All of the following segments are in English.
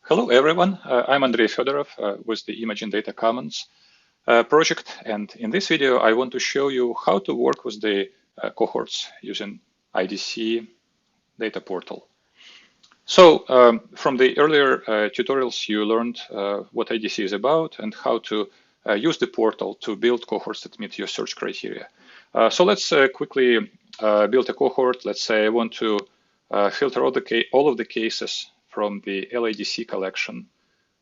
Hello, everyone. I'm Andrei Fedorov with the Imaging Data Commons project. And in this video, I want to show you how to work with the cohorts using IDC data portal. So from the earlier tutorials, you learned what IDC is about and how to use the portal to build cohorts that meet your search criteria. So let's quickly build a cohort. Let's say I want to filter all of the cases from the LADC collection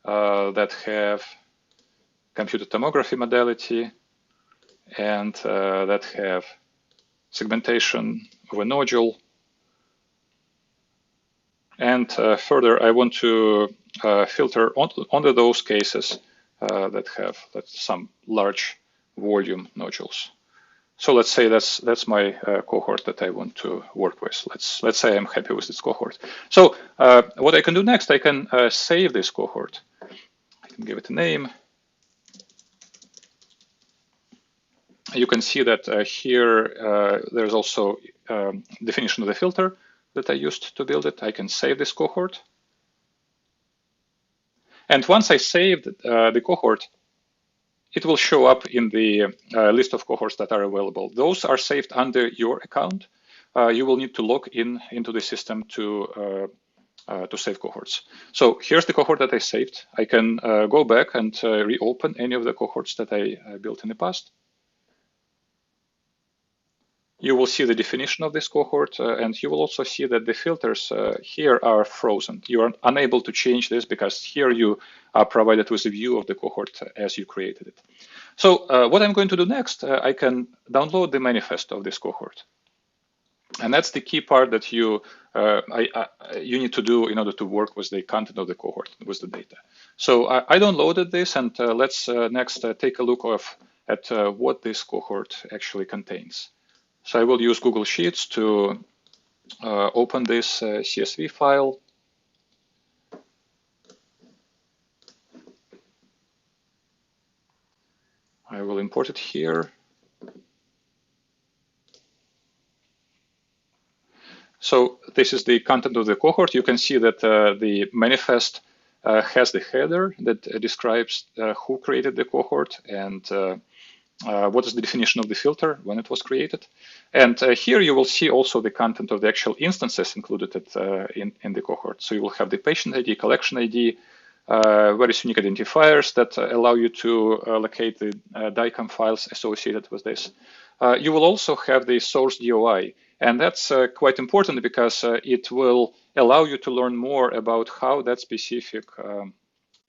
that have computed tomography modality and that have segmentation of a nodule. And further, I want to filter onto those cases that have some large volume nodules. So let's say that's my cohort that I want to work with. Let's say I'm happy with this cohort. So what I can do next, I can save this cohort. I can give it a name. You can see that here there's also definition of the filter that I used to build it. I can save this cohort. And once I saved the cohort, it will show up in the list of cohorts that are available. Those are saved under your account. You will need to log into the system to save cohorts. So here's the cohort that I saved. I can go back and reopen any of the cohorts that I built in the past. You will see the definition of this cohort, and you will also see that the filters here are frozen. You are unable to change this because here you are provided with a view of the cohort as you created it. So what I'm going to do next, I can download the manifest of this cohort. And that's the key part that you need to do in order to work with the content of the cohort, with the data. So I downloaded this, and let's next take a look at what this cohort actually contains. So I will use Google Sheets to open this CSV file. I will import it here. So this is the content of the cohort. You can see that the manifest has the header that describes who created the cohort and what is the definition of the filter when it was created. And here you will see also the content of the actual instances included in the cohort. So you will have the patient ID, collection ID, various unique identifiers that allow you to locate the DICOM files associated with this. You will also have the source DOI. And that's quite important because it will allow you to learn more about how that specific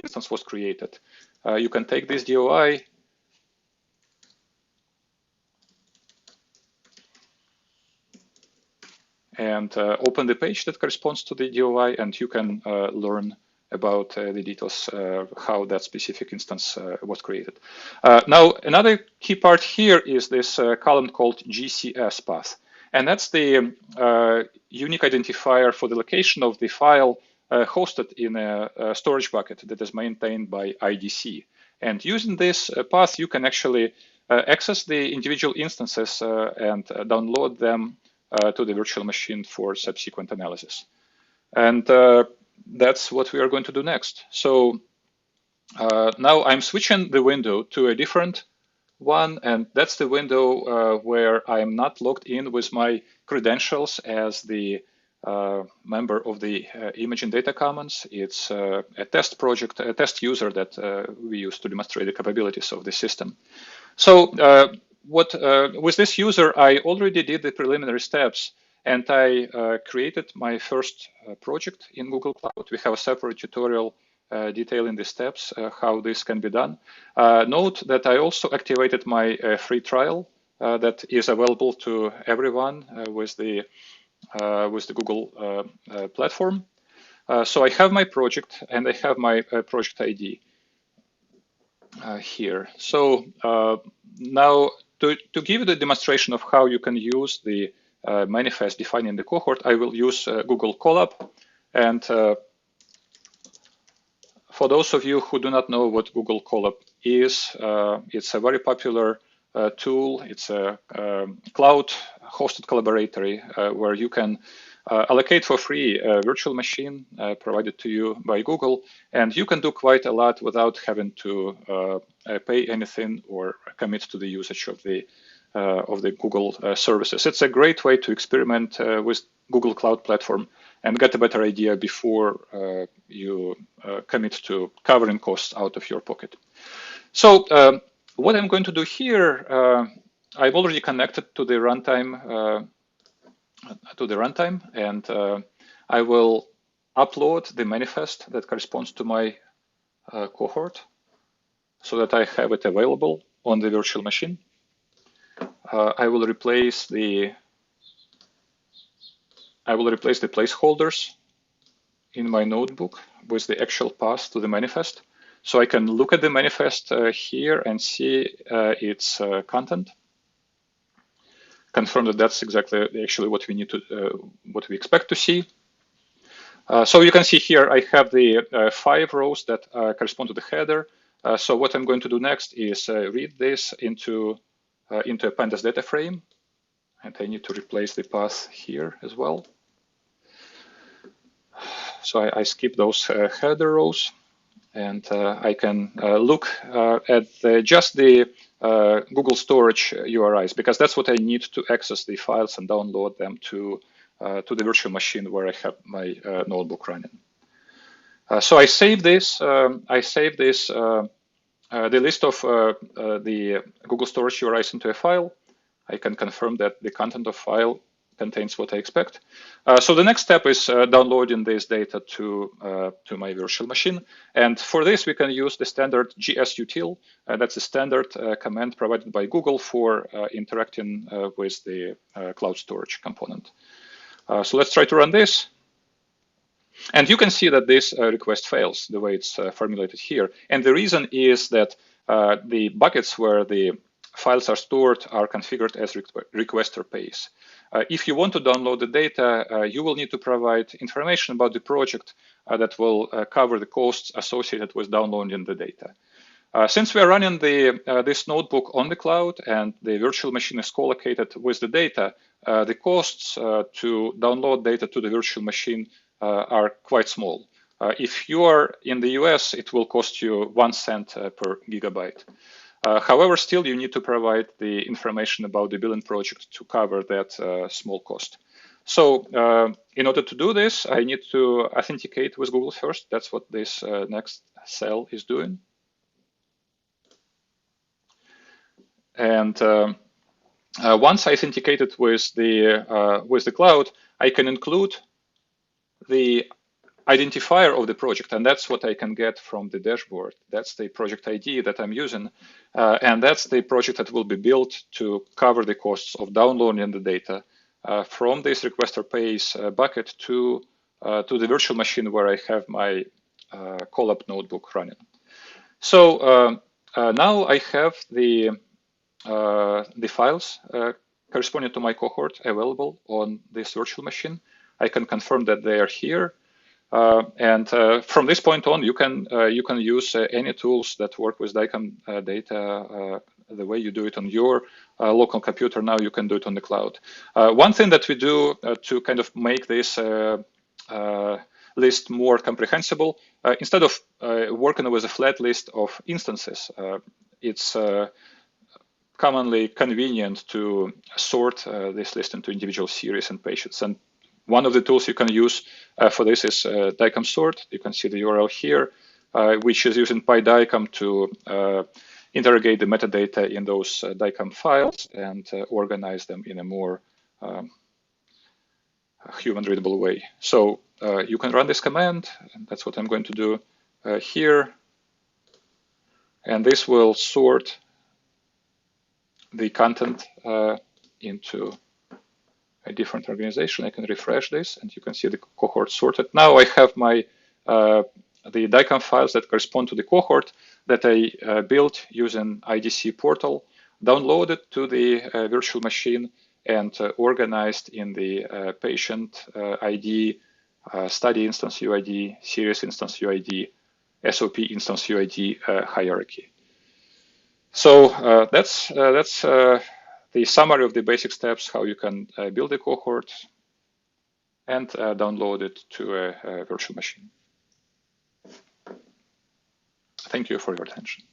instance was created. You can take this DOI and open the page that corresponds to the DOI, and you can learn about the details, how that specific instance was created. Now, another key part here is this column called GCS path. And that's the unique identifier for the location of the file hosted in a storage bucket that is maintained by IDC. And using this path, you can actually access the individual instances and download them to the virtual machine for subsequent analysis. And that's what we are going to do next. So now I'm switching the window to a different one, and that's the window where I'm not logged in with my credentials as the member of the Imaging Data Commons. It's a test project, a test user that we use to demonstrate the capabilities of the system. So with this user, I already did the preliminary steps, and I created my first project in Google Cloud. We have a separate tutorial detailing the steps, how this can be done. Note that I also activated my free trial that is available to everyone with the Google platform. So I have my project and I have my project ID here. So now to give you the demonstration of how you can use the manifest defining the cohort, I will use Google Colab. And for those of you who do not know what Google Colab is, it's a very popular tool. It's a cloud-hosted collaboratory where you can allocate for free a virtual machine provided to you by Google, and you can do quite a lot without having to pay anything or commit to the usage of the Google services. It's a great way to experiment with Google Cloud Platform and get a better idea before you commit to covering costs out of your pocket. So what I'm going to do here, I've already connected to the runtime, and I will upload the manifest that corresponds to my cohort so that I have it available on the virtual machine. I will replace the placeholders in my notebook with the actual path to the manifest, so I can look at the manifest here and see its content. Confirm that that's exactly actually what we need to, what we expect to see. So you can see here I have the 5 rows that correspond to the header. So what I'm going to do next is read this into a pandas data frame, and I need to replace the path here as well. So I skip those header rows, and I can look at just the Google Storage URIs, because that's what I need to access the files and download them to the virtual machine where I have my notebook running. So I save this. The list of the Google Storage URIs into a file. I can confirm that the content of file contains what I expect. So the next step is downloading this data to my virtual machine. And for this, we can use the standard gsutil. That's a standard command provided by Google for interacting with the cloud storage component. So let's try to run this. And you can see that this request fails the way it's formulated here. And the reason is that the buckets where the files are stored are configured as requester pays. If you want to download the data, you will need to provide information about the project that will cover the costs associated with downloading the data. Since we are running this notebook on the cloud and the virtual machine is co-located with the data, the costs to download data to the virtual machine are quite small. If you are in the US, it will cost you 1 cent per gigabyte. However, still you need to provide the information about the billing project to cover that small cost. So in order to do this, I need to authenticate with Google first. That's what this next cell is doing. And once I authenticated with the cloud, I can include the identifier of the project, and that's what I can get from the dashboard. That's the project ID that I'm using, and that's the project that will be built to cover the costs of downloading the data from this requester pays bucket to the virtual machine where I have my Colab notebook running. So now I have the files corresponding to my cohort available on this virtual machine. I can confirm that they are here. And from this point on, you can use any tools that work with DICOM data the way you do it on your local computer. Now you can do it on the cloud. One thing that we do to kind of make this list more comprehensible, instead of working with a flat list of instances, it's commonly convenient to sort this list into individual series and pages. And one of the tools you can use for this is DICOM sort. You can see the URL here, which is using PyDICOM to interrogate the metadata in those DICOM files and organize them in a more human-readable way. So you can run this command, and that's what I'm going to do here. And this will sort the content into a different organization. I can refresh this, and you can see the cohort sorted. Now I have my the DICOM files that correspond to the cohort that I built using IDC portal, downloaded to the virtual machine, and organized in the patient ID, study instance UID, series instance UID, SOP instance UID hierarchy. So that's the summary of the basic steps, how you can build a cohort. and download it to a virtual machine. Thank you for your attention.